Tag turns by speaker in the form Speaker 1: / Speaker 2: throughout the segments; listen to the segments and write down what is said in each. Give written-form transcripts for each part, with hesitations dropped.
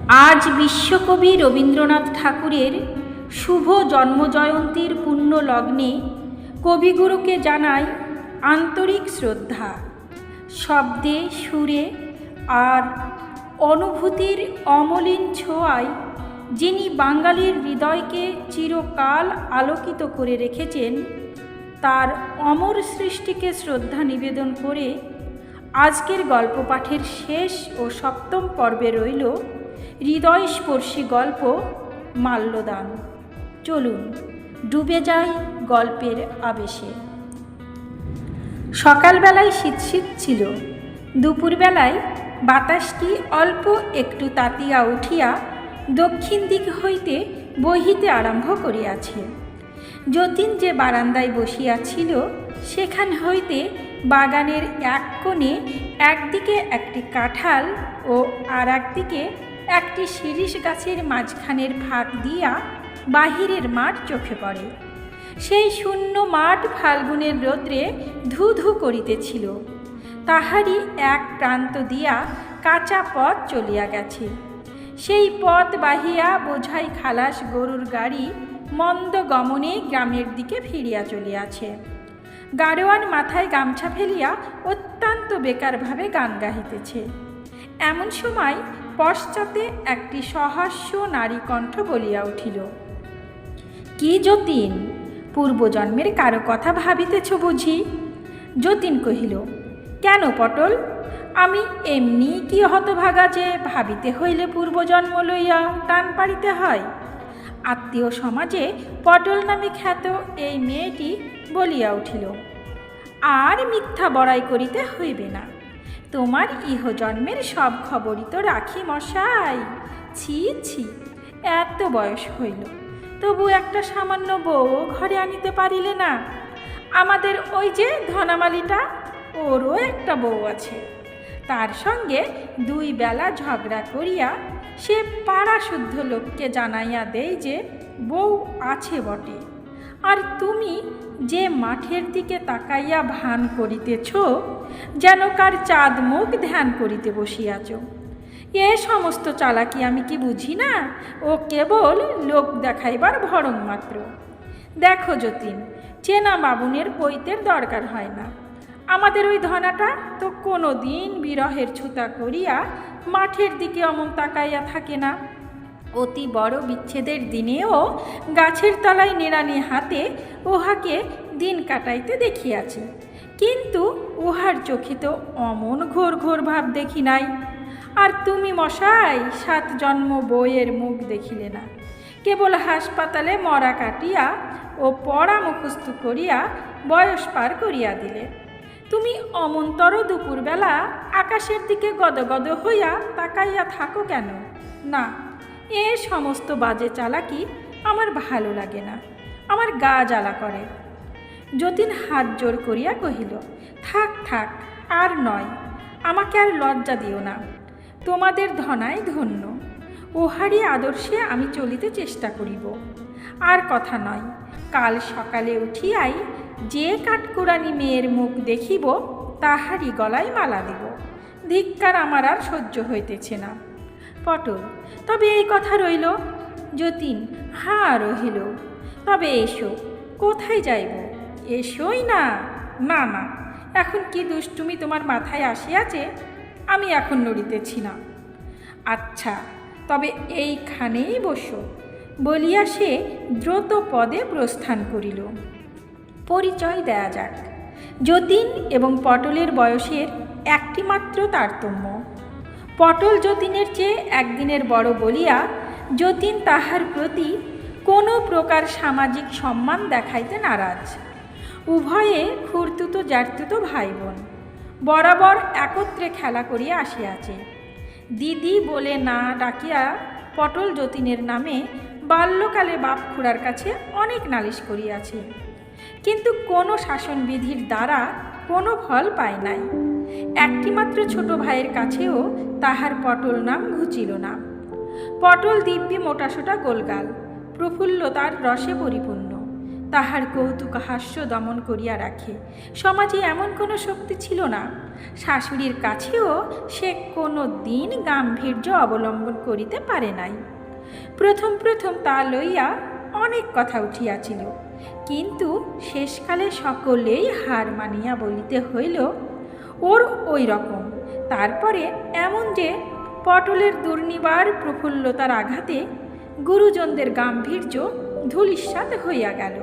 Speaker 1: আজ বিশ্বকবি রবীন্দ্রনাথ ঠাকুরের শুভ জন্মজয়ন্তীর পুণ্য লগ্নে কবিগুরুকে জানাই আন্তরিক শ্রদ্ধা। শব্দে, সুরে আর অনুভূতির অমলিন ছোঁয়ায় যিনি বাঙালির হৃদয়কে চিরকাল আলোকিত করে রেখেছেন, তার অমর সৃষ্টিকে শ্রদ্ধা নিবেদন করে আজকের গল্প পাঠের শেষ ও সপ্তম পর্বে রইল হৃদয়স্পর্শী গল্প মাল্যদান। চলুন ডুবে যাই গল্পের আবেশে। সকালবেলায় শীত শীত ছিল। দুপুরবেলায় বাতাসটি অল্প একটু তাতিয়া উঠিয়া দক্ষিণ দিক হইতে বহিতে আরম্ভ করিয়াছে। যতীন যে বারান্দায় বসিয়াছিল, সেখান হইতে বাগানের এক কোণে একদিকে একটি কাঁঠাল ও আর একদিকে একটি শিরীষ গাছের মাঝখানের ফাঁক দিয়া বাহিরের মাঠ চোখে পড়ে। সেই শূন্য মাঠ ফাল্গুনের রৌদ্রে ধু ধু করিতেছিল। তাহারই এক প্রান্ত দিয়া কাঁচা পথ চলিয়া গেছে। সেই পথ বাহিয়া বোঝাই খালাস গরুর গাড়ি মন্দ গমনে গ্রামের দিকে ফিরিয়া চলিয়াছে। গাড়োয়ান মাথায় গামছা ফেলিয়া অত্যন্ত বেকারভাবে গান গাহিতেছে। এমন সময় পশ্চাতে একটি সহাস্য নারী কণ্ঠ বলিয়া উঠিল, কি যতীন, পূর্বজন্মের কারো কথা ভাবিতেছ বুঝি? যতীন কহিল, কেন পটল, আমি এমনি কি হতভাগা যে ভাবিতে হইলে পূর্বজন্ম লইয়া টান পাড়িতে হয়? আত্মীয় সমাজে পটল নামে খ্যাত এই মেয়েটি বলিয়া উঠিল, আর মিথ্যা বড়াই করিতে হইবে না। তোমার ইহজন্মের সব খবরই তো রাখি মশাই। ছি ছি, এত বয়স হইল, তবু একটা সামান্য বউ ঘরে আনিতে পারিলে না? আমাদের ওই যে ধনামালিটা, ওরও একটা বউ আছে। তার সঙ্গে দুই বেলা ঝগড়া করিয়া সে পাড়া শুদ্ধ লোককে জানাইয়া দেয় যে বউ আছে বটে। আর তুমি যে মাঠের দিকে তাকাইয়া ভান করিতেছ, যেন কার চাঁদ মুখ ধ্যান করিতে বসিয়াছ। এ সমস্ত চালাকি আমি কি বুঝি না? ও কেবল লোক দেখাইবার ভরং মাত্র। দেখো যতীন, চেনা বাবুনের পৈতের দরকার হয় না। আমাদের ওই ধনাটা তো কোনো দিন বিরহের ছুতা করিয়া মাঠের দিকে অমন তাকাইয়া থাকে না। অতি বড় বিচ্ছেদের দিনেও গাছের তলায় নিড়ানি হাতে উহাকে দিন কাটাইতে দেখিয়াছি, কিন্তু উহার চোখে তো অমন ঘোর ঘোর ভাব দেখি নাই। আর তুমি মশাই 7 জন্ম বইয়ের মুখ দেখিলে না, কেবল হাসপাতালে মরা কাটিয়া ও পড়া মুখস্থ করিয়া বয়স পার করিয়া দিলে। তুমি অমন্তর দুপুরবেলা আকাশের দিকে গদগদ হইয়া তাকাইয়া থাকো কেন? না, এ সমস্ত বাজে চালাকি আমার ভালো লাগে না, আমার গা জ্বালা করে। যতীন হাত জোর করিয়া কহিল, থাক থাক, আর নয়, আমাকে আর লজ্জা দিও না। তোমাদের ধনাই ধন্য, ওহারি আদর্শে আমি চলিতে চেষ্টা করিব। আর কথা নয়, কাল সকালে উঠিয়াই যে কাঠকুড়ানি মেয়ের মুখ দেখিব, তাহারই গলায় মালা দিব। ধিক্কার আমার আর সহ্য হইতেছে না। পটল, তবে এই কথা রইল। যতীন, হ্যাঁ রহিল। তবে এসো। কোথায় যাইব? এসোই না। না না, এখন কি দুষ্টুমি তোমার মাথায় আসিয়াছে, আমি এখন নড়িতেছি না। আচ্ছা, তবে এইখানেই বসো, বলিয়া সে দ্রুত পদে প্রস্থান করিল। পরিচয় দেয়া যাক। যতীন এবং পটলের বয়সের একটি মাত্র তারতম্য। পটল যতীনের চেয়ে একদিনের বড় বলিয়া যতীন তাহার প্রতি কোনো প্রকার সামাজিক সম্মান দেখাইতে নারাজ। উভয়ে খুড়তুতো জ্যাঠতুতো ভাই বোন, বরাবর একত্রে খেলা করিয়া আসিয়াছে। দিদি বলে না ডাকিয়া পটল যতীনের নামে বাল্যকালে বাপ খুড়ার কাছে অনেক নালিশ করিয়াছে, কিন্তু কোনো শাসনবিধির দ্বারা কোনো ফল পায় নাই। একটিমাত্র ছোট ভাইয়ের কাছেও তাহার পটল নাম ঘুচিল না। পটল দিব্যি মোটাসোটা গোলগাল, প্রফুল্লতার রসে পরিপূর্ণ। তাহার কৌতুক হাস্য দমন করিয়া রাখে। সমাজে এমন কোনো শক্তি ছিল না। শাশুড়ির কাছেও সে কোনো দিন গাম্ভীর্য অবলম্বন করিতে পারে নাই। প্রথম প্রথম তা লইয়া অনেক কথা উঠিয়াছিল, কিন্তু শেষকালে সকলেই হার মানিয়া বলিতে হইল ওর ওই রকম। তারপরে এমন যে পটলের দুর্নিবার প্রফুল্লতার আঘাতে গুরুজনদের গাম্ভীর্য ধূলিসাৎ হইয়া গেল।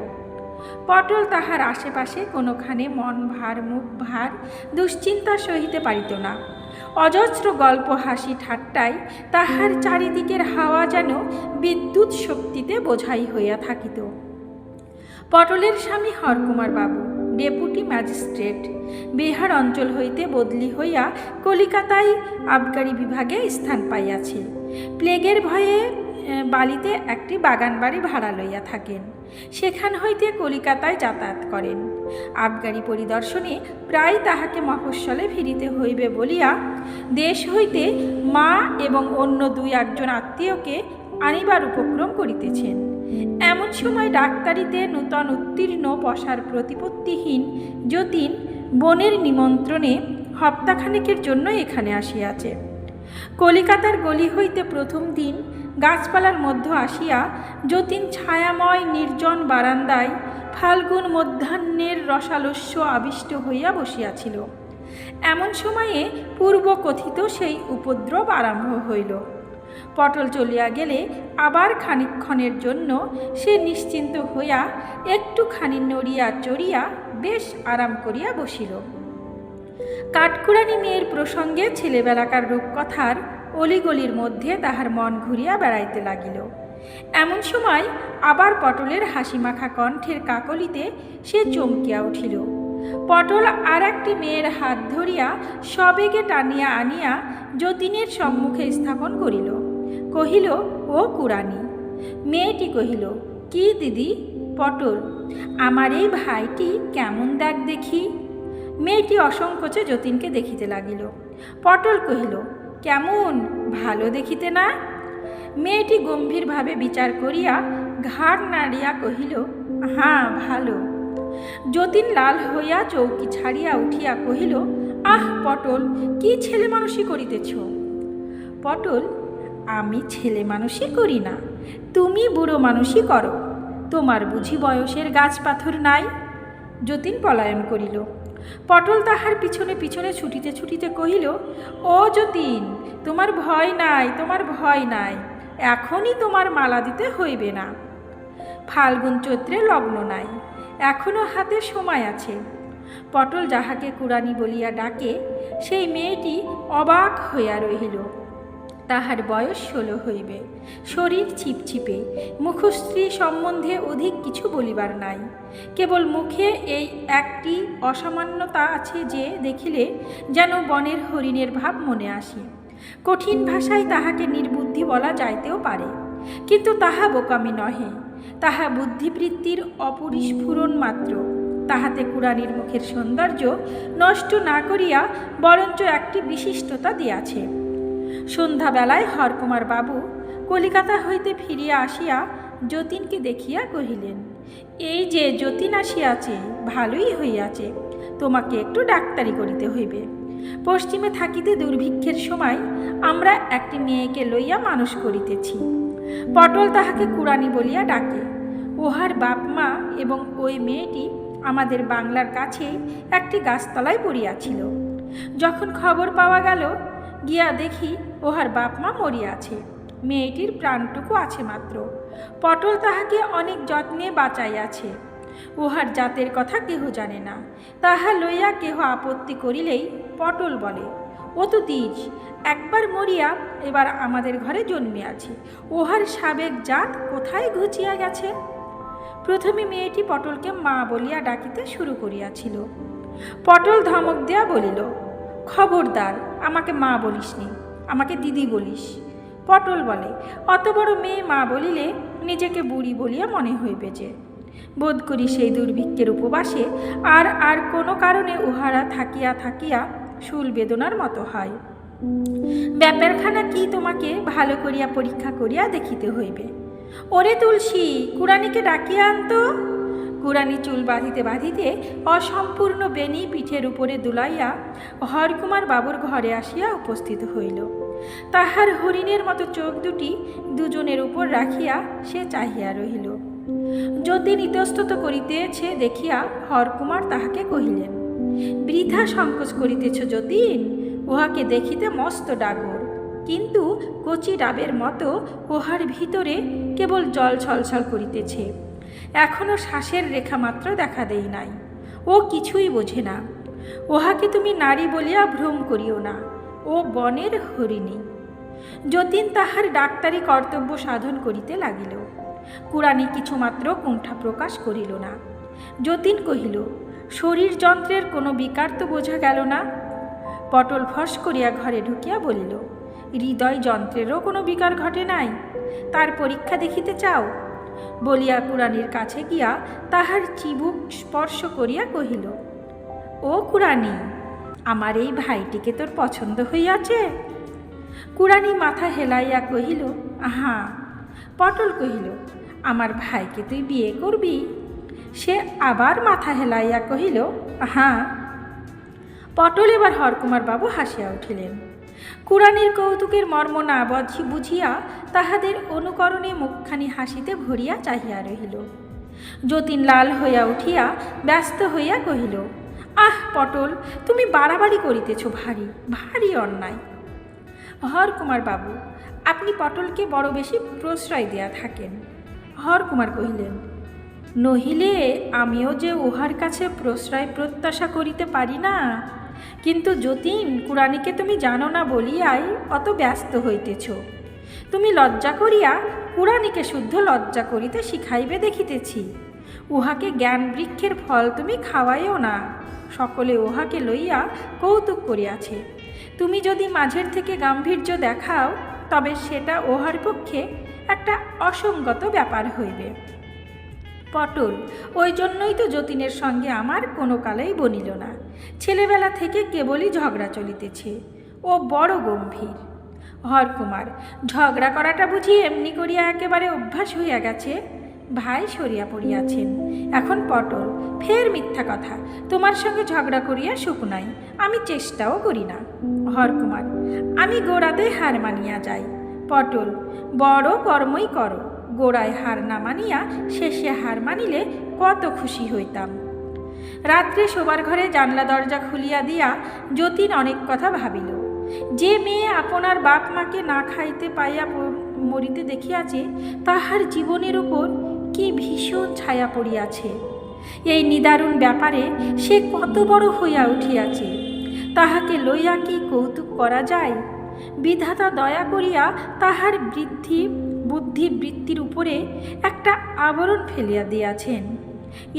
Speaker 1: পটল তাহার আশেপাশে কোনোখানে মন ভার, মুখ ভার, দুশ্চিন্তা সহিতে পারিত না। অজস্র গল্প, হাসি ঠাট্টায় তাহার চারিদিকের হাওয়া যেন বিদ্যুৎ শক্তিতে বোঝাই হইয়া থাকিত। পটলের স্বামী হরকুমার বাবু ডেপুটি ম্যাজিস্ট্রেট, বিহার অঞ্চল হইতে বদলি হইয়া কলিকাতায় আবগারি বিভাগে স্থান পাইয়াছে। প্লেগের ভয়ে বালিতে একটি বাগান বাড়ি ভাড়া লইয়া থাকেন। সেখান হইতে কলিকাতায় যাতায়াত করেন। আবগারি পরিদর্শনে প্রায় তাহাকে মফস্বলে ফিরিতে হইবে বলিয়া দেশ হইতে মা এবং অন্য 2-1 আত্মীয়কে আনিবার উপক্রম করিতেছেন। এমন সময় ডাক্তারিতে নূতন উত্তীর্ণ পশার প্রতিপত্তিহীন যতীন বোনের নিমন্ত্রণে হপ্তাখানেকের জন্য এখানে আসিয়াছে। কলিকাতার গলি হইতে প্রথম দিন গাছপালার মধ্য আসিয়া যতীন ছায়াময় নির্জন বারান্দায় ফাল্গুন মধ্যাহ্নের রসালস্য আবিষ্ট হইয়া বসিয়াছিল। এমন সময়ে পূর্বকথিত সেই উপদ্রব আরম্ভ হইল। পটল চলিয়া গেলে আবার খানিকক্ষণের জন্য সে নিশ্চিন্ত হইয়া একটুখানি নড়িয়া চড়িয়া বেশ আরাম করিয়া বসিল। কাঠকুড়ানি মেয়ের প্রসঙ্গে ছেলেবেলাকার রূপকথার অলিগলির মধ্যে তাহার মন ঘুরিয়া বেড়াইতে লাগিল। এমন সময় আবার পটলের হাসিমাখা কণ্ঠের কাকলিতে সে চমকিয়া উঠিল। পটল আর একটি মেয়ের হাত ধরিয়া সবেগে টানিয়া আনিয়া যতীনের সম্মুখে স্থাপন করিল। কহিল, ও কুড়ানি। মেয়েটি কহিল, কি দিদি? পটল, আমার এই ভাইটি কেমন দেখ দেখি। মেয়েটি অসংকোচে যতীনকে দেখিতে লাগিল। পটল কহিল, কেমন, ভালো দেখিতে না? মেয়েটি গম্ভীরভাবে বিচার করিয়া ঘাড় নাড়িয়া কহিল, হ্যাঁ, ভালো। যতীন লাল হইয়া চৌকি ছাড়িয়া উঠিয়া কহিল, আহ পটল, কি ছেলে মানুষই করিতেছ? পটল, আমি ছেলে মানুষই করি না, তুমি বুড়ো মানুষই করো। তোমার বুঝি বয়সের গাছ পাথর নাই? যতীন পলায়ন করিল। পটল তাহার পিছনে পিছনে ছুটিতে ছুটিতে কহিল, ও যতীন, তোমার ভয় নাই, তোমার ভয় নাই, এখনই তোমার মালা দিতে হইবে না। ফাল্গুন চৈত্রে লগ্ন নাই, এখনও হাতে সময় আছে। পটল যাহাকে কুড়ানি বলিয়া ডাকে সেই মেয়েটি অবাক হইয়া রহিল। তাহার বয়স 16 হইবে, শরীর ছিপছিপে, মুখশ্রী সম্বন্ধে অধিক কিছু বলিবার নাই। কেবল মুখে এই একটি অসামান্যতা আছে যে দেখিলে যেন বনের হরিণের ভাব মনে আসে। কঠিন ভাষায় তাহাকে নির্বুদ্ধি বলা যাইতেও পারে, কিন্তু তাহা বোকামি নহে, তাহা বুদ্ধিবৃত্তির অপরিস্ফুরণ মাত্র। তাহাতে কুড়ানির মুখের সৌন্দর্য নষ্ট না করিয়া বরঞ্চ একটি বিশিষ্টতা দিয়াছে। সন্ধ্যাবেলায় হরকুমার বাবু কলিকাতা হইতে ফিরিয়া আসিয়া যতীনকে দেখিয়া কহিলেন, এই যে যতীন আসিয়াছে, ভালোই হইয়াছে, তোমাকে একটু ডাক্তারি করিতে হইবে। পশ্চিমে থাকিতে দুর্ভিক্ষের সময় আমরা একটি মেয়েকে লইয়া মানুষ করিতেছি। পটল তাহাকে কুড়ানি বলিয়া ডাকে। উহার বাপ মা এবং ওই মেয়েটি আমাদের বাংলার কাছেই একটি গাছতলায় পড়িয়াছিল। যখন খবর পাওয়া গেল, গিয়া দেখি উহার বাপ মা মরিয়াছে, মেয়েটির প্রাণটুকু আছে মাত্র। পটল তাহাকে অনেক যত্নে বাঁচাইয়াছে। উহার জাতের কথা কেহ জানে না। তাহা লইয়া কেহ আপত্তি করিলেই পটল বলে, ও তো দ্বিজ, একবার মরিয়া এবার আমাদের ঘরে জন্মিয়াছে, উহার সাবেক জাত কোথায় ঘুচিয়া গেছে। প্রথমে মেয়েটি পটলকে মা বলিয়া ডাকিতে শুরু করিয়াছিল। পটল ধমক দেয়া বলিল, খবরদার, আমাকে মা বলিস নি, আমাকে দিদি বলিস। পটল বলে, অত বড় মেয়ে মা বলিলে নিজেকে বুড়ি বলিয়া মনে হইবে যে। বোধ করি সেই দুর্ভিক্ষের উপবাসে আর কোনো কারণে উহারা থাকিয়া থাকিয়া শুল বেদনার মতো হয়। ব্যাপারখানা কি তোমাকে ভালো করিয়া পরীক্ষা করিয়া দেখিতে হইবে। ওরে তুলসী, কুড়ানিকে ডাকিয়া আনতো। কুড়ানি চুল বাঁধিতে বাঁধিতে অসম্পূর্ণ বেনি পিঠের উপরে দুলাইয়া হরকুমার বাবুর ঘরে আসিয়া উপস্থিত হইল। তাহার হরিণের মতো চোখ দুটি দুজনের উপর রাখিয়া সে চাহিয়া রহিল। যতীন ইতস্তত করিতেছে দেখিয়া হরকুমার তাহাকে কহিলেন, বৃথা সংকোচ করিতেছ যতীন, উহাকে দেখিতে মস্ত ডাগর, কিন্তু কচি ডাবের মতো উহার ভিতরে কেবল জল ছলছল করিতেছে, এখনো শ্বাসের রেখা মাত্র দেখা দেই নাই, ও কিছুই বোঝে না। উহাকে তুমি নারী বলিয়া ভ্রম করিও না, ও বনের হরিণী। যতীন তাহার ডাক্তারি কর্তব্য সাধন করিতে লাগিল। কুড়ানি কিছুমাত্র কুণ্ঠা প্রকাশ করিল না। যতীন কহিল, শরীর যন্ত্রের কোনো বিকার তো বোঝা গেল না। পটল ফস করিয়া ঘরে ঢুকিয়া বলিল, হৃদয় যন্ত্রেরও কোনো বিকার ঘটে নাই, তার পরীক্ষা দেখিতে চাও? বলিয়া কুড়ানির কাছে গিয়া তাহার চিবুক স্পর্শ করিয়া কহিল, ও কুড়ানি, আমার এই ভাইটিকে তোর পছন্দ হইয়াছে? কুড়ানি মাথা হেলাইয়া কহিল, হ্যাঁ। পটল কহিল, আমার ভাইকে তুই বিয়ে করবি? সে আবার মাথা হেলাইয়া কহিল, হ্যাঁ। পটল এবার হরকুমার বাবু হাসিয়া উঠিলেন। কুড়ানির কৌতুকের মর্ম না বুঝিয়া তাহাদের অনুকরণে মুখখানি হাসিতে ভরিয়া চাহিয়া রহিল। যতীন লাল হইয়া উঠিয়া ব্যস্ত হইয়া কহিল, আহ পটল, তুমি বাড়াবাড়ি করিতেছ, ভারী ভারী অন্যায়। হরকুমার বাবু, আপনি পটলকে বড় বেশি প্রশ্রয় দেয়া থাকেন। হরকুমার কহিলেন, নহিলে আমিও যে উহার কাছে প্রশ্রয় প্রত্যাশা করিতে পারি না। কিন্তু যতীন, কুড়ানিকে তুমি জানো না বলিয়াই অত ব্যস্ত হইতেছ। তুমি লজ্জা করিয়া কুড়ানিকে শুদ্ধ লজ্জা করিতে শিখাইবে দেখিতেছি। উহাকে জ্ঞান বৃক্ষের ফল তুমি খাওয়াইও না। সকলে উহাকে লইয়া কৌতুক করিয়াছে। তুমি যদি মাঝের থেকে গাম্ভীর্য দেখাও, তবে সেটা উহার পক্ষে একটা অসঙ্গত ব্যাপার হইবে। পটল, ওই জন্যই তো যতীনের সঙ্গে আমার কোনো কালেই বনিল না। ছেলেবেলা থেকে কেবলই ঝগড়া চলিতেছে, ও বড় গম্ভীর। হরকুমার, ঝগড়া করাটা বুঝি এমনি করিয়া একেবারে অভ্যাস হইয়া গেছে? ভাই সরিয়া পড়িয়াছেন। এখন পটল, ফের মিথ্যা কথা, তোমার সঙ্গে ঝগড়া করিয়া সুখ নাই, আমি চেষ্টাও করি না। হরকুমার, আমি গোড়াতে হার মানিয়া যাই। পটল, বড় কর্মই করো, গোড়ায় হার না মানিয়া শেষে হার মানিলে কত খুশি হইতাম। রাত্রে শোবার ঘরে জানলা দরজা খুলিয়া দিয়া যতীন অনেক কথা ভাবিল। যে মেয়ে আপনার বাপ মাকে না খাইতে পাইয়া মরিতে দেখিয়াছে, তাহার জীবনের উপর কি ভীষণ ছায়া পড়িয়াছে। এই নিদারুণ ব্যাপারে সে কত বড় হইয়া উঠিয়াছে, তাহাকে লইয়া কি কৌতুক করা যায়? বিধাতা দয়া করিয়া তাহার বুদ্ধি বৃত্তির উপরে একটা আবরণ ফেলিয়া দিয়াছেন।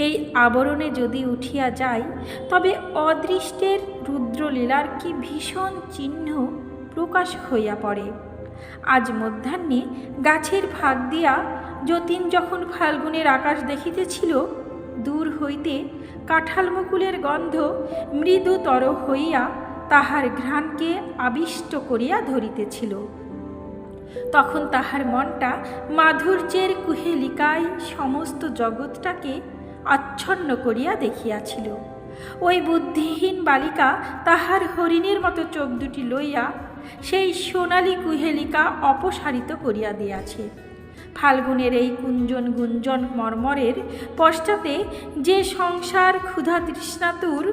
Speaker 1: এই আবরণে যদি উঠিয়া যায়, তবে অদৃষ্টের রুদ্রলীলার কি ভীষণ চিহ্ন প্রকাশ হইয়া পড়ে। আজ মধ্যাহ্নে গাছের ফাঁক দিয়া যতীন যখন ফাল্গুনের আকাশ দেখিতেছিল, দূর হইতে কাঁঠাল মুকুলের গন্ধ মৃদুতর হইয়া তাহার ঘ্রাণকে আবিষ্ট করিয়া ধরিতেছিল। তখন তাহার মনটা মাধুর্যের কুহেলিকায় সমস্ত জগৎটাকে আচ্ছন্ন করিয়া দেখিয়াছিল। ওই বুদ্ধিহীন বালিকা তাহার হরিণের মতো চোখ দুটি লইয়া সেই সোনালি কুহেলিকা অপসারিত করিয়া দিয়াছে। ফাল্গুনের এই কুঞ্জন গুঞ্জন মর্মরের পশ্চাতে যে সংসার ক্ষুধা তৃষ্ণাতুর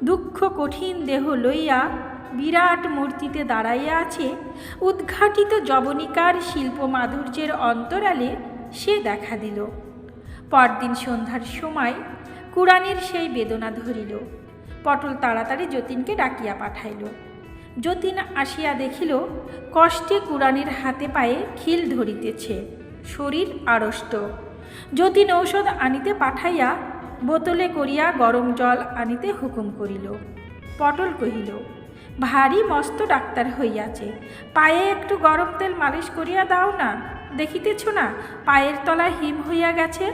Speaker 1: দুঃখ কঠিন দেহ লইয়া বিরাট মূর্তিতে দাঁড়াইয়া আছে, উদ্ঘাটিত যবনিকার শিল্প মাধুর্যের অন্তরালে সে দেখা দিল। পরদিন সন্ধ্যার সময় কুড়ানির সেই বেদনা ধরিল। পটল তাড়াতাড়ি যতীনকে ডাকিয়া পাঠাইল। যতীন আসিয়া দেখিল, কষ্টে কুড়ানির হাতে পায়ে খিল ধরিতেছে, শরীর আড়ষ্ট। যতীন ঔষধ আনিতে পাঠাইয়া বোতলে করিয়া গরম জল আনিতে হুকুম করিল। পটল কহিল, ভারী মস্ত ডাক্তার হইয়াছে, পায়ে একটু গরম তেল মালিশ করিয়া দাও না, দেখিতেছ না পায়ের তলায় হিম হইয়া গেছে।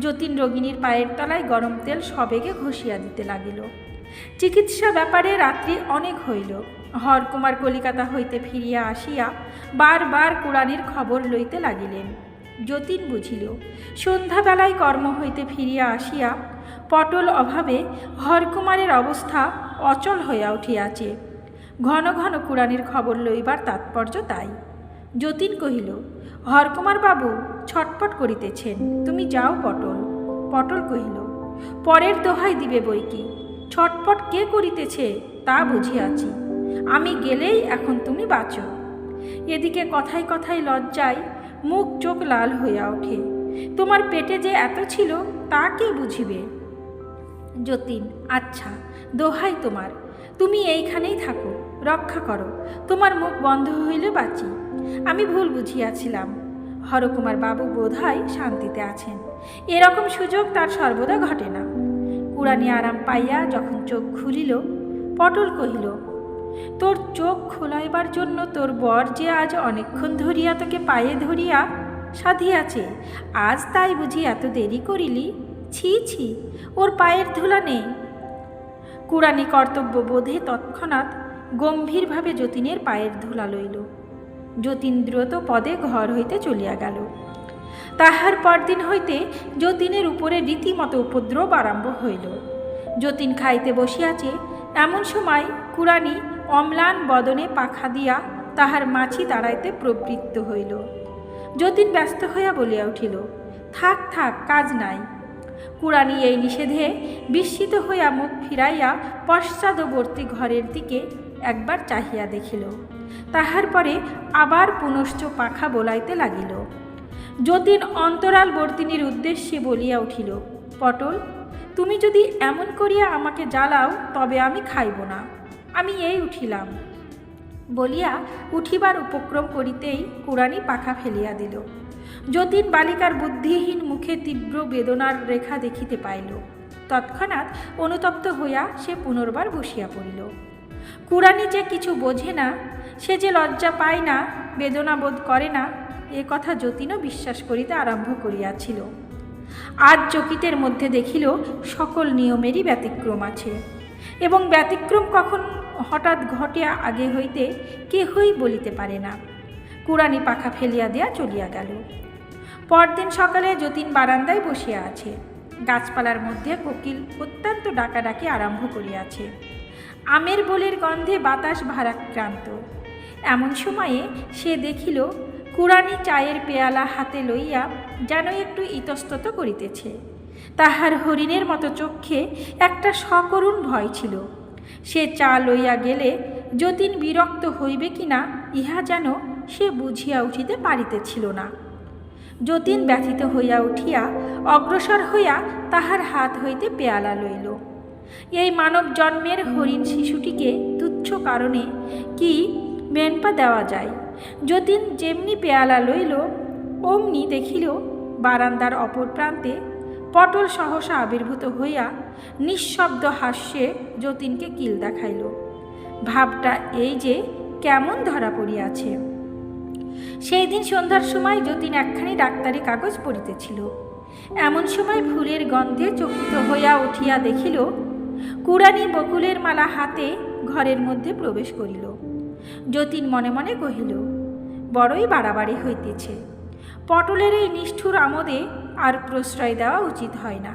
Speaker 1: যতীন রোগিণীর পায়ের তলায় গরম তেল সবেগে ঘষিয়া দিতে লাগিল। চিকিৎসা ব্যাপারে রাত্রি অনেক হইল। হরকুমার কলিকাতা হইতে ফিরিয়া আসিয়া বারবার কুড়ানির খবর লইতে লাগিলেন। যতীন বুঝিল সন্ধ্যাবেলায় কর্ম হইতে ফিরিয়া আসিয়া পটল অভাবে হরকুমারের অবস্থা অচল হইয়া উঠিয়াছে। ঘন ঘন কুড়ানির খবর লইবার তাৎপর্য তাই। যতীন কহিল, হরকুমার বাবু ছটপট করিতেছেন, তুমি যাও পটল। পটল কহিল, পরের দোহাই দিবে বই কি, ছটপট কে করিতেছে তা বুঝিয়াছি, আমি গেলেই এখন তুমি বাঁচো। এদিকে কথায় কথায় লজ্জায় মুখ চোখ লাল হইয়া ওঠে। তোমার পেটে যে এত ছিল তা কে বুঝিবে? যতীন, আচ্ছা দোহাই তোমার, তুমি এইখানেই থাকো, রক্ষা করো, তোমার মুখ বন্ধ হইলে বাঁচি। আমি ভুল বুঝিয়াছিলাম, হরকুমার বাবু বোধহয় শান্তিতে আছেন, এরকম সুযোগ তার সর্বদা ঘটে না। কুড়ানি আরাম পাইয়া যখন চোখ খুলিল, পটল কহিল, তোর চোখ খোলাইবার জন্য তোর বর যে আজ অনেকক্ষণ ধরিয়া তোকে পায়ে ধরিয়া সাধিয়াছে, আজ তাই বুঝি এত দেরি করিলি? ছি ছি, ওর পায়ের ধুলা নেই। কুড়ানি কর্তব্য বোধে তৎক্ষণাৎ গম্ভীরভাবে যতীনের পায়ের ধুলা লইল। যতীন দ্রুত পদে ঘর হইতে চলিয়া গেল। তাহার পরদিন হইতে যতীনের উপরে রীতিমতো উপদ্রব আরম্ভ হইল। যতীন খাইতে বসিয়াছে, এমন সময় কুড়ানি অম্লান বদনে পাখা দিয়া তাহার মাছি তাড়াইতে প্রবৃত্ত হইল। যতীন ব্যস্ত হইয়া বলিয়া উঠিল, থাক থাক, কাজ নাই। কুড়ানি এই নিষেধে বিস্মিত হইয়া মুখ ফিরাইয়া পশ্চাদবর্তী ঘরের দিকে একবার চাহিয়া দেখিল, তাহার পরে আবার পুনশ্চ পাখা বোলাইতে লাগিল। যতীন অন্তরালবর্তিনীর উদ্দেশ্যে বলিয়া উঠিল, পটল, তুমি যদি এমন করিয়া আমাকে জ্বালাও তবে আমি খাইব না, আমি এই উঠিলাম। বলিয়া উঠিবার উপক্রম করিতেই কুড়ানি পাখা ফেলিয়া দিল। যতীন বালিকার বুদ্ধিহীন মুখে তীব্র বেদনার রেখা দেখিতে পাইল। তৎক্ষণাৎ অনুতপ্ত হইয়া সে পুনর্বার বসিয়া পড়িল। কুড়ানি যে কিছু বোঝে না, সে যে লজ্জা পায় না, বেদনা বোধ করে না, এ কথা যতীনও বিশ্বাস করিতে আরম্ভ করিয়াছিল। আজ চকিতের মধ্যে দেখিল সকল নিয়মেরই ব্যতিক্রম আছে, এবং ব্যতিক্রম কখন হঠাৎ ঘটে আগে হইতে কেহই বলিতে পারে না। কুড়ানি পাখা ফেলিয়া দেয়া চলিয়া গেল। পরদিন সকালে যতীন বারান্দায় বসিয়া আছে। গাছপালার মধ্যে কোকিল অত্যন্ত ডাকাডাকি আরম্ভ করিয়াছে। আমের বোলের গন্ধে বাতাস ভারাক্রান্ত। এমন সময়ে সে দেখিল কুড়ানি চায়ের পেয়ালা হাতে লইয়া যেন একটু ইতস্তত করিতেছে। তাহার হরিণের মতো চক্ষে একটা সকরুণ ভয় ছিল। সে চা লইয়া গেলে যতীন বিরক্ত হইবে কিনা ইহা যেন সে বুঝিয়া উঠিতে পারিতেছিল না। যতীন ব্যথিত হইয়া উঠিয়া অগ্রসর হইয়া তাহার হাত হইতে পেয়ালা লইল। এই মানব জন্মের হরিণ শিশুটিকে তুচ্ছ কারণে কি মেনপা দেওয়া যায়? যতীন যেমনি পেয়ালা লইল অমনি দেখিল বারান্দার অপর প্রান্তে পটল সহসা আবির্ভূত হইয়া নিঃশব্দ হাস্যে যতীনকে কিল দেখাইল। ভাবটা এই যে কেমন ধরা পড়িয়াছে। সেই দিন সন্ধ্যার সময় যতীন একখানি ডাক্তারি কাগজ পড়িতেছিল। এমন সময় ফুলের গন্ধে চকিত হইয়া উঠিয়া দেখিল কুড়ানি বকুলের মালা হাতে ঘরের মধ্যে প্রবেশ করিল। যতীন মনে মনে কহিল, বড়ই বাড়াবাড়ি হইতেছে। পটলের এই নিষ্ঠুর আমোদে আর প্রশ্রয় দেওয়া উচিত হয় না।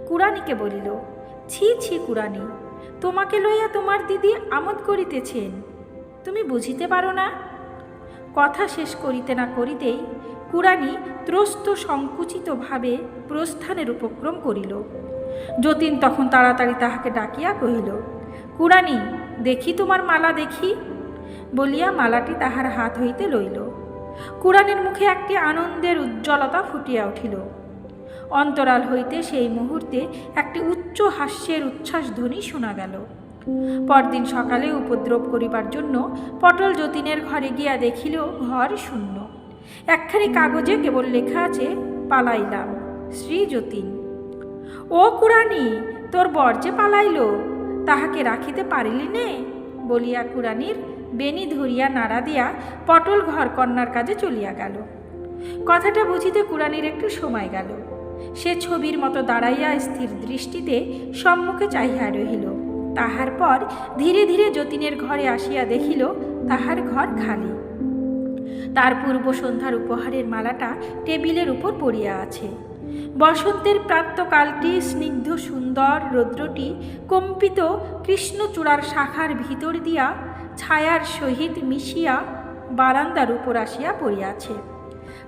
Speaker 1: কুড়ানিকে বলিল, ছি ছি কুড়ানি, তোমাকে লইয়া তোমার দিদি আমোদ করিতেছেন, তুমি বুঝিতে পারো না? কথা শেষ করিতে না করিতেই কুড়ানি ত্রস্ত সংকুচিতভাবে প্রস্থানের উপক্রম করিল। যতীন তখন তাড়াতাড়ি তাহাকে ডাকিয়া কহিল, কুড়ানি, দেখি তোমার মালা দেখি। বলিয়া মালাটি তাহার হাত হইতে লইল। কুড়ানির মুখে একটি আনন্দের উজ্জ্বলতা ফুটিয়া উঠিল। অন্তরাল হইতে সেই মুহূর্তে একটি উচ্চ হাস্যের উচ্ছ্বাসধ্বনি শোনা গেল। পরদিন সকালে উপদ্রব করিবার জন্য পটল যতীনের ঘরে গিয়া দেখিল ঘর শূন্য। একখানি কাগজে কেবল লেখা আছে, পালাইলাম, শ্রী যতীন। ও কুড়ানি, তোর বর যে পালাইল, তাহাকে রাখিতে পারিলি নে? বলিয়া কুড়ানির বেনি ধরিয়া নাড়া দিয়া পটল ঘরকন্যার কাজে চলিয়া গেল। কথাটা বুঝিতে কুড়ানির একটু সময় গেল। সে ছবির মতো দাঁড়াইয়া স্থির দৃষ্টিতে সম্মুখে চাহিয়া রহিল। তাহার পর ধীরে ধীরে যতীনের ঘরে আসিয়া দেখিল তাহার ঘর খালি। তার পূর্ব সন্ধ্যার উপহারের মালাটা টেবিলের উপর পড়িয়া আছে। বসন্তের প্রাতকালটি স্নিগ্ধ সুন্দর রৌদ্রটি কম্পিত কৃষ্ণচূড়ার শাখার ভিতর দিয়া ছায়ার সহিত মিশিয়া বারান্দার উপর আসিয়া পড়িয়াছে।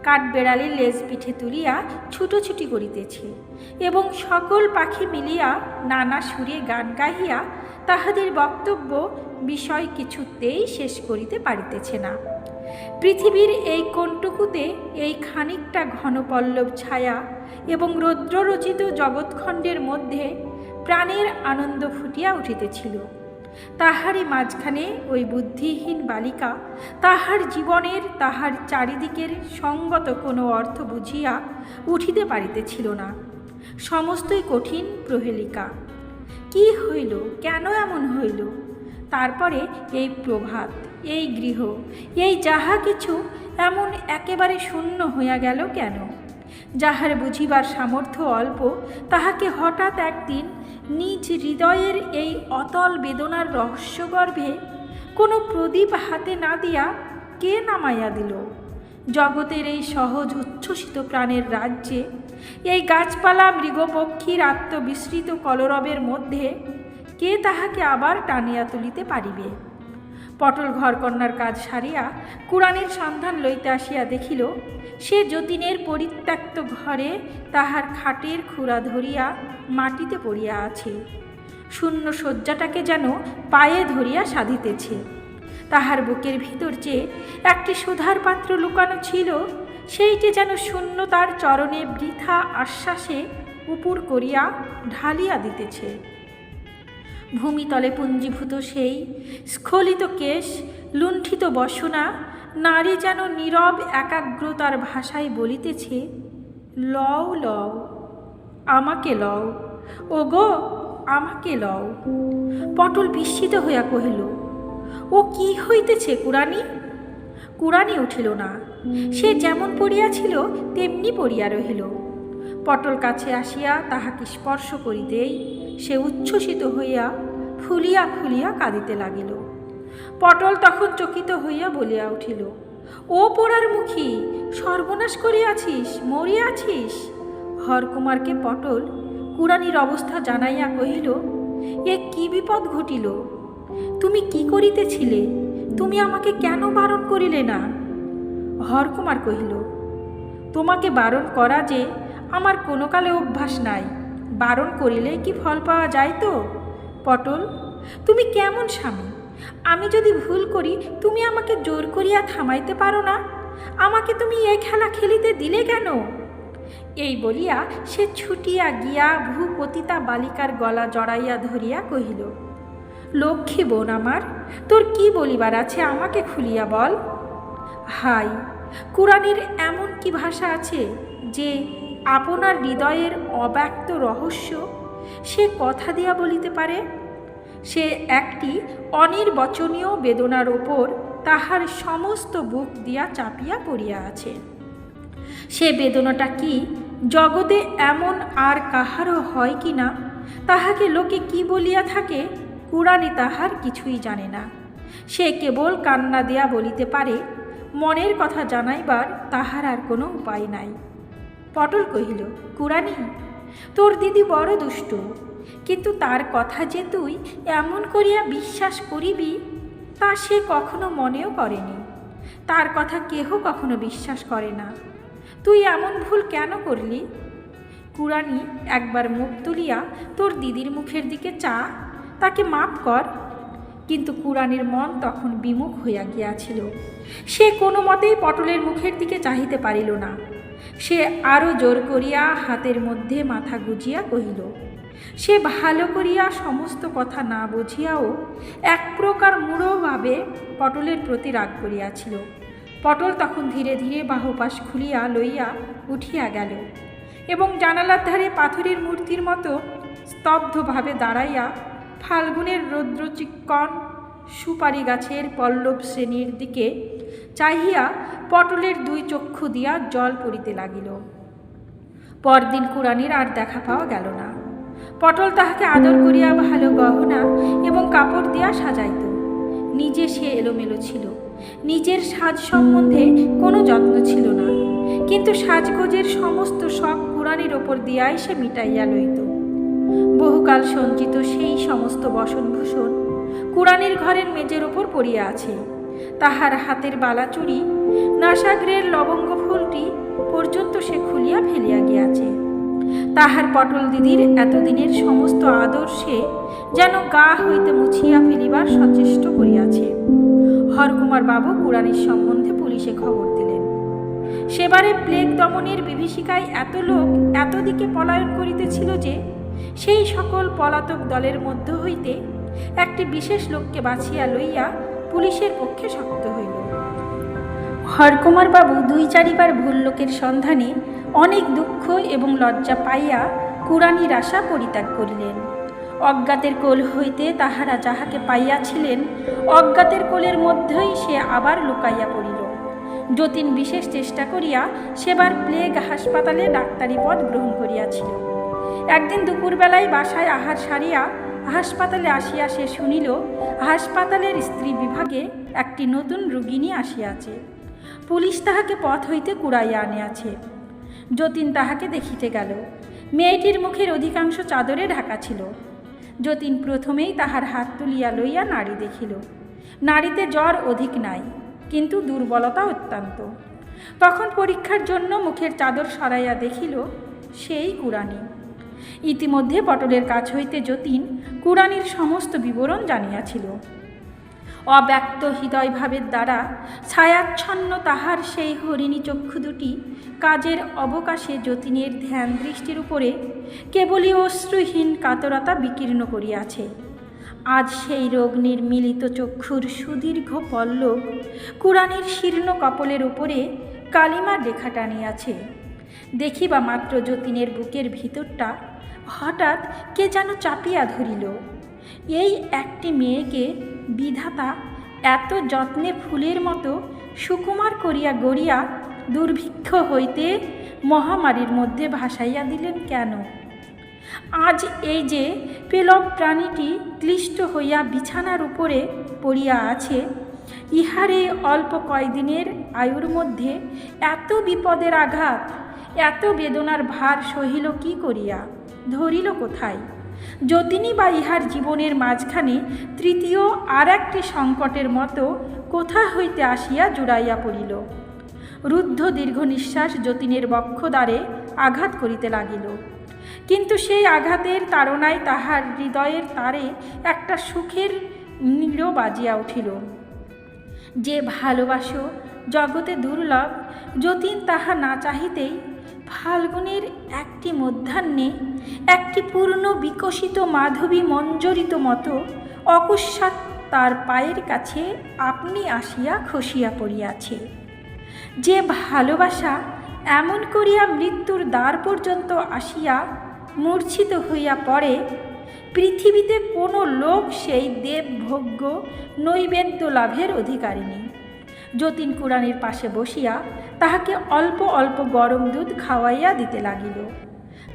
Speaker 1: কাঠবেড়ালির লেজ পিঠে তুলিয়া ছুটোছুটি করিতেছে এবং সকল পাখি মিলিয়া নানা সুরে গান গাহিয়া তাহাদের বক্তব্য বিষয় কিছুতেই শেষ করিতে পারিতেছে না। পৃথিবীর এই কোণটুকুতে এই খানিকটা ঘনপল্লব ছায়া এবং রৌদ্ররচিত জগৎখণ্ডের মধ্যে প্রাণের আনন্দ ফুটিয়া উঠিতেছিল। তাহারই মাঝখানে ওই বুদ্ধিহীন বালিকা তাহার জীবনের তাহার চারিদিকের সঙ্গত কোনো অর্থ বুঝিয়া উঠিতে পারিতেছিল না। সমস্তই কঠিন প্রহেলিকা। কি হইল, কেন এমন হইল? তারপরে এই প্রভাত, এই গৃহ, এই যাহা কিছু এমন একেবারে শূন্য হইয়া গেল কেন? যাহার বুঝিবার সামর্থ্য অল্প, তাহাকে হঠাৎ একদিন নিজ হৃদয়ের এই অতল বেদনার রহস্যগর্ভে কোনো প্রদীপ হাতে না দিয়া কে নামাইয়া দিল? জগতের এই সহজ উচ্ছ্বসিত প্রাণের রাজ্যে, এই গাছপালা মৃগপক্ষীর আত্মবিস্মৃত কলরবের মধ্যে কে তাহাকে আবার টানিয়া তুলিতে পারিবে? পটল ঘরকন্যার কাজ সারিয়া কুড়ানির সন্ধান লইতে আসিয়া দেখিল, সে যতীনের পরিত্যক্ত ঘরে তাহার খাটের খুঁড়া ধরিয়া মাটিতে পড়িয়া আছে। শূন্য শয্যাটাকে যেন পায়ে ধরিয়া সাধিতেছে। তাহার বুকের ভিতর যে একটি সুধার পাত্র লুকানো ছিল, সেইটি যেন শূন্য তার চরণে বৃথা আশ্বাসে উপুর করিয়া ঢালিয়া দিতেছে। ভূমিতলে পুঞ্জীভূত সেই স্খলিত কেশ, লুণ্ঠিত বসনা, নারী যেন নীরব একাগ্রতার ভাষায় বলিতেছে, লও লও, আমাকে লও, ওগো আমাকে লও। পটল বিস্মিত হইয়া কহিল, ও কি হইতেছে কুড়ানি? কুড়ানি উঠিল না। সে যেমন পড়িয়াছিল তেমনি পড়িয়া রহিল। পটল কাছে আসিয়া তাহাকে স্পর্শ করিতেই সে উচ্ছ্বসিত হইয়া ফুলিয়া ফুলিয়া কাঁদিতে লাগিল। পটল তখন চকিত হইয়া বলিয়া উঠিল, ও পোড়ার মুখী, সর্বনাশ করিয়াছিস, মরিয়াছিস। হরকুমারকে পটল কুড়ানির অবস্থা জানাইয়া কহিল, এ কি বিপদ ঘটিল? তুমি কি করিতেছিলে? তুমি আমাকে কেন বারণ করিলে না? হরকুমার কহিল, তোমাকে বারণ করা যে আমার কোনো কালে অভ্যাস নাই। বারণ করিলে কি ফল পাওয়া যায় তো? পটল, তুমি কেমন স্বামী? আমি যদি ভুল করি তুমি আমাকে জোর করিয়া থামাইতে পারো না? আমাকে তুমি এই খেলা খেলিতে দিলে কেন? এই বলিয়া সে ছুটিয়া গিয়া ভূপতিতা বালিকার গলা জড়াইয়া ধরিয়া কহিল, লক্ষ্মী বোন আমার, তোর কি বলিবার আছে আমাকে খুলিয়া বল। হাই, কুড়ানির এমন কি ভাষা আছে যে আপনার হৃদয়ের অব্যক্ত রহস্য সে কথা দিয়া বলিতে পারে? সে একটি অনির্বচনীয় বেদনার ওপর তাহার সমস্ত বুক দিয়া চাপিয়া পড়িয়া আছে। সে বেদনাটা কি জগতে এমন আর কাহারও হয় কি না, তাহাকে লোকে কি বলিয়া থাকে, কুড়ানি তাহার কিছুই জানে না। সে কেবল কান্না দিয়া বলিতে পারে, মনের কথা জানাইবার তাহার আর কোনো উপায় নাই। পটল কহিল, কুড়ানি, তোর দিদি বড় দুষ্ট, কিন্তু তার কথা যে তুই এমন করিয়া বিশ্বাস করিবি তা সে কখনো মনেও করেনি। তার কথা কেহ কখনো বিশ্বাস করে না। তুই এমন ভুল কেন করলি? কুড়ানি, একবার মুখ তুলিয়া তোর দিদির মুখের দিকে চা, তাকে মাপ কর। কিন্তু কুড়ানির মন তখন বিমুখ হইয়া গিয়াছিল। সে কোনো মতেই পটলের মুখের দিকে চাহিতে পারিল না। সে আরও জোর করিয়া হাতের মধ্যে মাথা গুজিয়া কহিল। সে ভালো করিয়া সমস্ত কথা না বুঝিয়াও এক প্রকার মূঢ়ভাবে পটলের প্রতি রাগ করিয়াছিল। পটল তখন ধীরে ধীরে বাহুপাশ খুলিয়া লইয়া উঠিয়া গেল এবং জানালার ধারে পাথরের মূর্তির মতো স্তব্ধভাবে দাঁড়াইয়া ফাল্গুনের রৌদ্রচিক্কণ সুপারি গাছের পল্লব শ্রেণীর দিকে চাহিয়া পটলের দুই চক্ষু দিয়া জল পড়িতে লাগিল। পরদিন কুড়ানির আর দেখা পাওয়া গেল না। পটল তাহাকে আদর করিয়া ভালো গহনা এবং কাপড় দিয়া সাজাইত। নিজে সে এলোমেলো ছিল। নিজের সাজ সম্বন্ধে কোনো যত্ন ছিল না, কিন্তু সাজগোজের সমস্ত শখ কুড়ানির ওপর দিয়াই সে মিটাইয়া লইত। বহুকাল সঞ্চিত সেই সমস্ত বসনভূষণ কুড়ানির ঘরের মেজের ওপর পড়িয়া আছে। তাহার হাতের বালাচুরি, নাসাগ্রের লবঙ্গ ফুলটি পর্যন্ত সে খুলিয়া ফেলিয়া গিয়াছে। তাহার পটল দিদির এতদিনের সমস্ত আদর্শে যেন গা হইতে মুছিয়া ফেলিবার সচেষ্ট করিয়াছে। হরকুমার বাবু কুড়ানির সম্বন্ধে পুলিশে খবর দিলেন। সেবারে প্লেগ দমনের বিভীষিকায় এত লোক এতদিকে পলায়ন করিতেছিল যে সেই সকল পলাতক দলের মধ্য হইতে একটি বিশেষ লোককে বাছিয়া লইয়া পুলিশের পক্ষে শক্ত হইল। হরকুমার বাবু 2-4বার ভুল লোকের সন্ধানে অনেক দুঃখ এবং লজ্জা পাইয়া কুড়ানির আশা পরিত্যাগ করিলেন। অজ্ঞাতের কোল হইতে তাহারা যাহাকে পাইয়াছিলেন, অজ্ঞাতের কোলের মধ্যেই সে আবার লুকাইয়া পড়িল। যতীন বিশেষ চেষ্টা করিয়া সেবার প্লেগ হাসপাতালে ডাক্তারি পদ গ্রহণ করিয়াছিল। একদিন দুপুরবেলায় বাসায় আহার সারিয়া হাসপাতালে আসিয়া সে শুনিল হাসপাতালের স্ত্রী বিভাগে একটি নতুন রোগিণী আসিয়াছে। পুলিশ তাহাকে পথ হইতে কুড়াইয়া আনিয়াছে। যতীন তাহাকে দেখিতে গেল। মেয়েটির মুখের অধিকাংশ চাদরে ঢাকা ছিল। যতীন প্রথমেই তাহার হাত তুলিয়া লইয়া নাড়ি দেখিল। নাড়িতে জ্বর অধিক নাই, কিন্তু দুর্বলতা অত্যন্ত। তখন পরীক্ষার জন্য মুখের চাদর সরাইয়া দেখিল সেই কুড়ানি। ইতিমধ্যে পটলের কাছ হইতে যতীন কুড়ানির সমস্ত বিবরণ জানিয়াছিল। অব্যক্ত হৃদয়ভাবের দ্বারা ছায়াচ্ছন্ন তাহার সেই হরিণী চক্ষু দুটি কাজের অবকাশে যতীনের ধ্যান দৃষ্টির উপরে কেবলই অশ্রুহীন কাতরতা বিকীর্ণ করিয়াছে। আজ সেই রোগ নির্মিলিত চক্ষুর সুদীর্ঘ পল্লব কুড়ানির শীর্ণ কপলের উপরে কালিমার রেখা টানিয়াছে। দেখিবা মাত্র যতীনের বুকের ভিতরটা হঠাৎ কে যেন চাপিয়া ধরিল। এই একটি মেয়েকে বিধাতা এত যত্নে ফুলের মতো সুকুমার করিয়া গড়িয়া দুর্ভিক্ষ হইতে মহামারীর মধ্যে ভাসাইয়া দিলেন কেন? আজ এই যে পেলব প্রাণীটি ক্লিষ্ট হইয়া বিছানার উপরে পড়িয়া আছে, ইহার এই অল্প কয়দিনের আয়ুর মধ্যে এত বিপদের আঘাত, এত বেদনার ভার সহিল কি করিয়া, ধরিল কোথায়? যতীনই বা ইহার জীবনের মাঝখানে তৃতীয় আর একটি সংকটের মতো কোথা হইতে আসিয়া জুড়াইয়া পড়িল। রুদ্ধ দীর্ঘ নিঃশ্বাস যতীনের বক্ষদ্বারে আঘাত করিতে লাগিল। কিন্তু সেই আঘাতের তাড়নায় তাহার হৃদয়ের তারে একটা সুখের নীড় বাজিয়া উঠিল। যে ভালোবাসো জগতে দুর্লভ, যতীন তাহা না চাহিতেই ফাল্গুনের একটি মধ্যাহ্নে একটি পূর্ণ বিকশিত মাধবী মঞ্জরিত মতো অকস্মাৎ তার পায়ের কাছে আপনি আসিয়া খসিয়া পড়িয়াছে। যে ভালোবাসা এমন করিয়া মৃত্যুর দ্বার পর্যন্ত আসিয়া মূর্ছিত হইয়া পড়ে, পৃথিবীতে কোনো লোক সেই দেবভোগ্য নৈবেদ্য লাভের অধিকারিণী। যতীন কুড়ানির পাশে বসিয়া তাহাকে অল্প অল্প গরম দুধ খাওয়াইয়া দিতে লাগিল।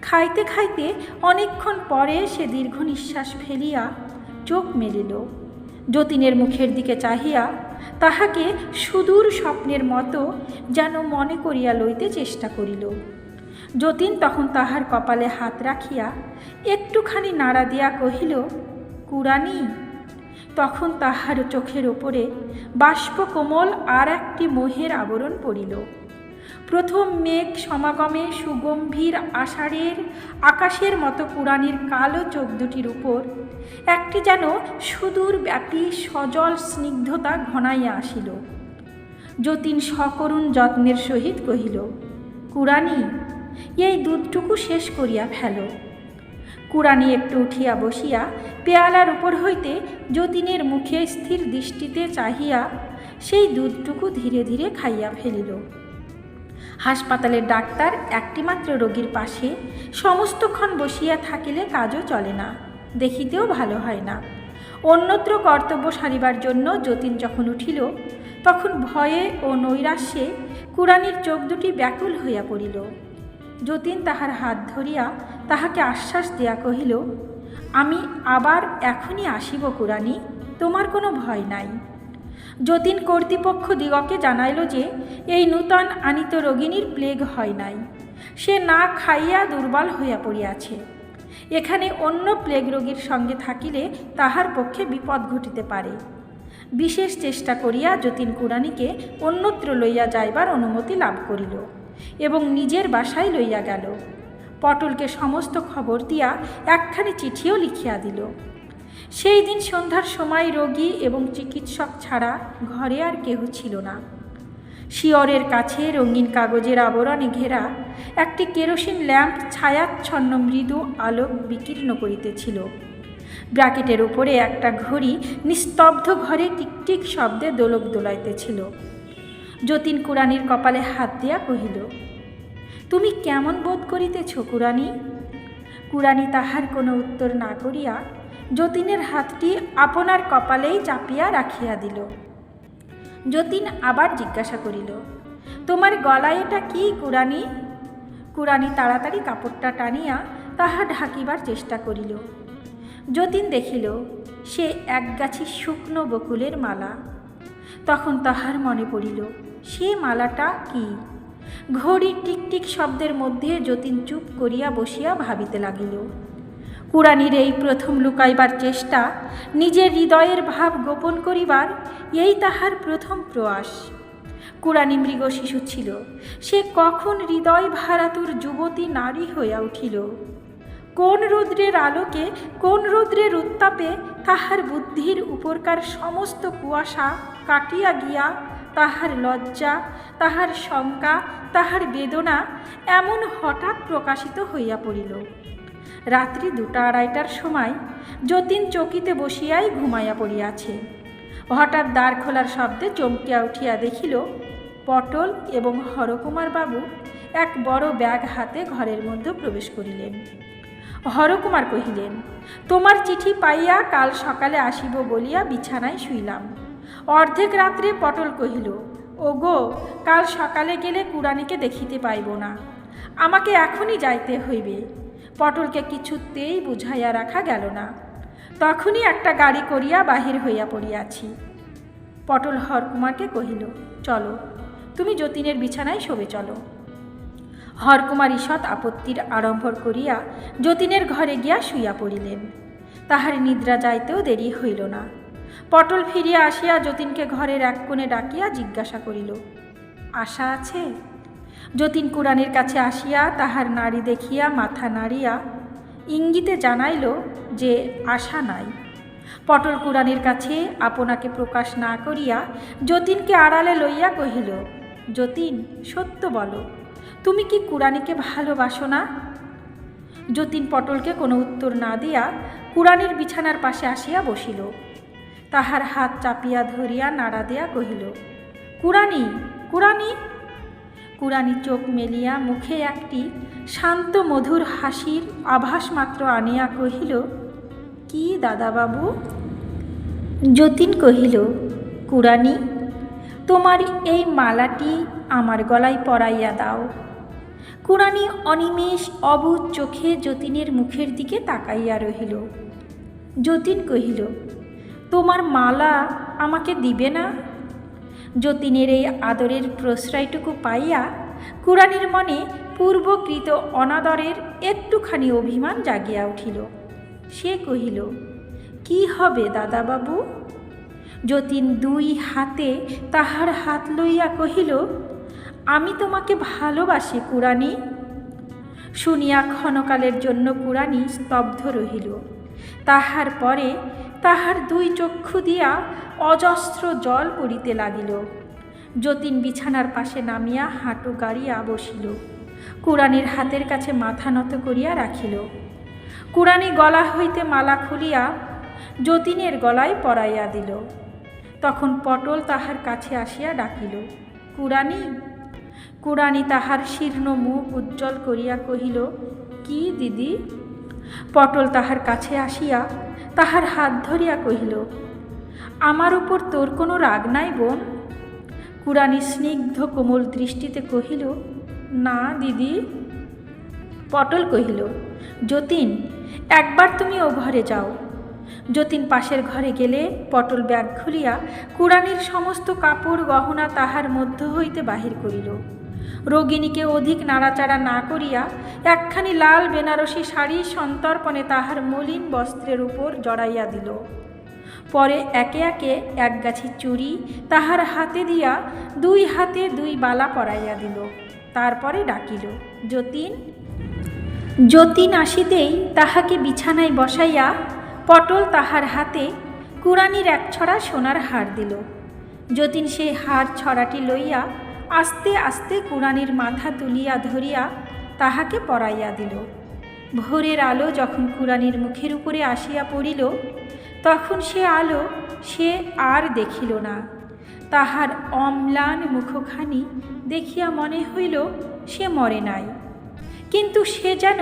Speaker 1: খাইতে খাইতে অনেকক্ষণ পরে সে দীর্ঘ নিঃশ্বাস ফেলিয়া চোখ মেলিল। যতীনের মুখের দিকে চাহিয়া তাহাকে সুদূর স্বপ্নের মতো যেন মনে করিয়া লইতে চেষ্টা করিল। যতীন তখন তাহার কপালে হাত রাখিয়া একটুখানি নাড়া দিয়া কহিল, কুড়ানি। তখন তাহার চোখের ওপরে বাষ্পকোমল আর একটি মোহের আবরণ পড়িল। প্রথম মেঘ সমাগমে সুগম্ভীর আষাঢ়ের আকাশের মতো কুড়ানির কালো চোখ দুটির উপর একটি যেন সুদূর ব্যাপী সজল স্নিগ্ধতা ঘনাইয়া আসিল। যতীন সকরুণ যত্নের সহিত কহিল, কুড়ানি, এই দুধটুকু শেষ করিয়া ফেল। কুড়ানি একটু উঠিয়া বসিয়া পেয়ালার উপর হইতে যতীনের মুখে স্থির দৃষ্টিতে চাহিয়া সেই দুধটুকু ধীরে ধীরে খাইয়া ফেলিল। হাসপাতালের ডাক্তার একটিমাত্র রোগীর পাশে সমস্তক্ষণ বসিয়া থাকিলে কাজও চলে না, দেখিতেও ভালো হয় না। অন্যত্র কর্তব্য সারিবার জন্য যতীন যখন উঠিল, তখন ভয়ে ও নৈরাশ্যে কুড়ানির চোখ দুটি ব্যাকুল হইয়া পড়িল। যতীন তাহার হাত ধরিয়া তাহাকে আশ্বাস দিয়া কহিল, আমি আবার এখনই আসিব কুড়ানি, তোমার কোনো ভয় নাই। যতীন কর্তৃপক্ষ দিগকে জানাইল যে এই নূতন আনিত রোগিণীর প্লেগ হয় নাই, সে না খাইয়া দুর্বল হইয়া পড়িয়াছে। এখানে অন্য প্লেগ রোগীর সঙ্গে থাকিলে তাহার পক্ষে বিপদ ঘটিতে পারে। বিশেষ চেষ্টা করিয়া যতীন কুড়ানিকে অন্যত্র লইয়া যাইবার অনুমতি লাভ করিল এবং নিজের বাসায় লইয়া গেল। পটলকে সমস্ত খবর দিয়া একখানি চিঠিও লিখিয়া দিল। সেই দিন সন্ধ্যার সময় রোগী এবং চিকিৎসক ছাড়া ঘরে আর কেহ ছিল না। শিয়রের কাছে রঙিন কাগজের আবরণে ঘেরা একটি কেরোসিন ল্যাম্প ছায়াচ্ছন্ন মৃদু আলোক বিকীর্ণ করিতেছিল। ব্র্যাকেটের উপরে একটা ঘড়ি নিস্তব্ধ ঘরে টিকটিক শব্দে দোলক দোলাইতেছিল। যতীন কুড়ানির কপালে হাত দিয়া কহিল, তুমি কেমন বোধ করিতেছ কুড়ানি? কুড়ানি তাহার কোনো উত্তর না করিয়া যতীনের হাতটি আপনার কপালেই চাপিয়া রাখিয়া দিল। যতীন আবার জিজ্ঞাসা করিল, তোমার গলায় এটা কি কুড়ানি? কুড়ানি তাড়াতাড়ি কাপড়টা টানিয়া তাহা ঢাকিবার চেষ্টা করিল। যতীন দেখিল সে একগাছি শুকনো বকুলের মালা। তখন তাহার মনে পড়িল সে মালাটা কি। ঘড়ির টিকটিক শব্দের মধ্যে যতীন চুপ করিয়া বসিয়া ভাবিতে লাগিল। কুড়ানির এই প্রথম লুকাইবার চেষ্টা, নিজের হৃদয়ের ভাব গোপন করিবার এই তাহার প্রথম প্রয়াস। কুড়ানি মৃগ শিশু ছিল, সে কখন হৃদয় ভারাতুর যুবতী নারী হইয়া উঠিল। কোন রৌদ্রের আলোকে, কোন রৌদ্রের উত্তাপে তাহার বুদ্ধির উপরকার সমস্ত কুয়াশা কাটিয়া গিয়া তাহার লজ্জা, তাহার শঙ্কা, তাহার বেদনা এমন হঠাৎ প্রকাশিত হইয়া পড়িল। রাত্রি 2টা-2:30টার সময় যতীন চকিতে বসিয়াই ঘুমাইয়া পড়িয়াছে। হঠাৎ দ্বার খোলার শব্দে চমকিয়া উঠিয়া দেখিল পটল এবং হরকুমার বাবু এক বড় ব্যাগ হাতে ঘরের মধ্যে প্রবেশ করিলেন। হরকুমার কহিলেন, তোমার চিঠি পাইয়া কাল সকালে আসিব বলিয়া বিছানায় শুইলাম। অর্ধেক রাত্রে পটল কহিল, ওগো, কাল সকালে গেলে কুড়ানিকে দেখিতে পাইব না, আমাকে এখনই যাইতে হইবে। পটলকে কিছুতেই বুঝাইয়া রাখা গেল না। তখনই একটা গাড়ি করিয়া বাহির হইয়া পড়িয়াছি। পটল হরকুমারকে কহিল, চলো, তুমি যতীনের বিছানায় শোবে চলো। হরকুমার ঈষৎ আপত্তির আড়ম্বর করিয়া যতীনের ঘরে গিয়া শুইয়া পড়িলেন। তাহার নিদ্রা যাইতেও দেরি হইল না। পটল ফিরিয়া আসিয়া যতীনকে ঘরের এক কোণে ডাকিয়া জিজ্ঞাসা করিল, আশা আছে? যতীন কুড়ানির কাছে আসিয়া তাহার নাড়ি দেখিয়া মাথা নাড়িয়া ইঙ্গিতে জানাইল যে আশা নাই। পটল কুড়ানির কাছে আপনাকে প্রকাশ না করিয়া যতীনকে আড়ালে লইয়া কহিল, যতীন, সত্য বলো, তুমি কি কুড়ানিকে ভালোবাসো না? যতীন পটলকে কোনো উত্তর না দিয়া কুড়ানির বিছানার পাশে আসিয়া বসিল। তাহার হাত চাপিয়া ধরিয়া নাড়া দিয়া কহিল, কুড়ানি, কুড়ানি। কুড়ানি চোখ মেলিয়া মুখে একটি শান্ত মধুর হাসির আভাস মাত্র আনিয়া কহিল, কি দাদাবাবু? যতীন কহিল, কুড়ানি, তোমার এই মালাটি আমার গলায় পরাইয়া দাও। কুড়ানি অনিমেষ অবুঝ চোখে যতীনের মুখের দিকে তাকাইয়া রহিল। যতীন কহিল, তোমার মালা আমাকে দিবে না? যতীনের এই আদরের প্রশ্রয়টুকু পাইয়া কুড়ানির মনে পূর্বকৃত অনাদরের একটুখানি অভিমান জাগিয়া উঠিল। সে কহিল, কি হবে দাদাবাবু? যতীন 2 হাতে তাহার হাত লইয়া কহিল, আমি তোমাকে ভালোবাসি কুড়ানি। শুনিয়া ক্ষণকালের জন্য কুড়ানি স্তব্ধ রহিল। তাহার পরে তাহার 2 চক্ষু দিয়া অজস্র জল পড়িতে লাগিল। যতীন বিছানার পাশে নামিয়া হাঁটু গাড়িয়া বসিল। কুড়ানির হাতের কাছে মাথা নত করিয়া রাখিল। কুড়ানি গলা হইতে মালা খুলিয়া যতীনের গলায় পরাইয়া দিল। তখন পটল তাহার কাছে আসিয়া ডাকিল, কুড়ানি। কুড়ানি তাহার শীর্ণ মুখ উজ্জ্বল করিয়া কহিল, কি দিদি? পটল তাহার কাছে আসিয়া তাহার হাত ধরিয়া কহিল, আমার উপর তোর কোনো রাগ নাই বোন? কুড়ানি স্নিগ্ধ কোমল দৃষ্টিতে কহিল, না দিদি। পটল কহিল, যতীন, একবার তুমি ও ঘরে যাও, যতীন পাশের ঘরে গেলে পটল ব্যাগ খুলিয়া কুড়ানির সমস্ত কাপড় গহনা তাহার মধ্য হইতে বাহির করিল। রোগিণীকে অধিক নাড়াচাড়া না করিয়া একখানি লাল বেনারসি শাড়ি সন্তর্পণে তাহার মলিন বস্ত্রের উপর জড়াইয়া দিল। পরে একে একে একগাছি চুড়ি তাহার হাতে দিয়া দুই হাতে দুই বালা পরাইয়া দিল। তারপরে ডাকিল, যতীন। যতীন আসিতেই তাহাকে বিছানায় বসাইয়া পটল তাহার হাতে কুড়ানির এক ছড়া সোনার হার দিল। যতীন সেই হার ছড়াটি লইয়া আস্তে আস্তে কুড়ানির মাথা তুলিয়া ধরিয়া তাহাকে পরাইয়া দিল। ভোরের আলো যখন কুড়ানির মুখের উপরে আসিয়া পড়িল, তখন সে আলো সে আর দেখিল না। তাহার অম্লান মুখখানি দেখিয়া মনে হইল সে মরে নাই, কিন্তু সে যেন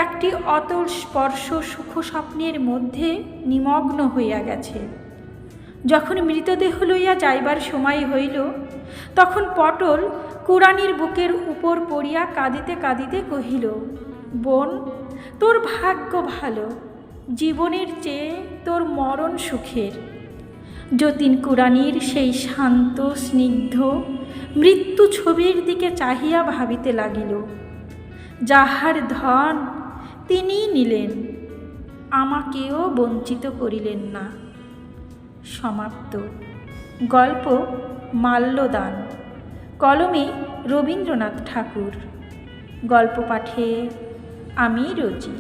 Speaker 1: একটি অতল স্পর্শ সুখ স্বপ্নের মধ্যে নিমগ্ন হইয়া গেছে। যখন মৃতদেহ লইয়া যাইবার সময় হইল, তখন পটল কুড়ানির বুকের উপর পড়িয়া কাঁদিতে কাঁদিতে কহিল, বোন, তোর ভাগ্য ভালো, জীবনের চেয়ে তোর মরণ সুখের। যতীন কুড়ানির সেই শান্ত স্নিগ্ধ মৃত্যু ছবির দিকে চাহিয়া ভাবিতে লাগিল, যাহার ধন তিনিই নিলেন, আমাকেও বঞ্চিত করিলেন না। সমাপ্ত। গল্প মাল্যদান। কলমে রবীন্দ্রনাথ ঠাকুর। গল্প পাঠে আমি রোজি।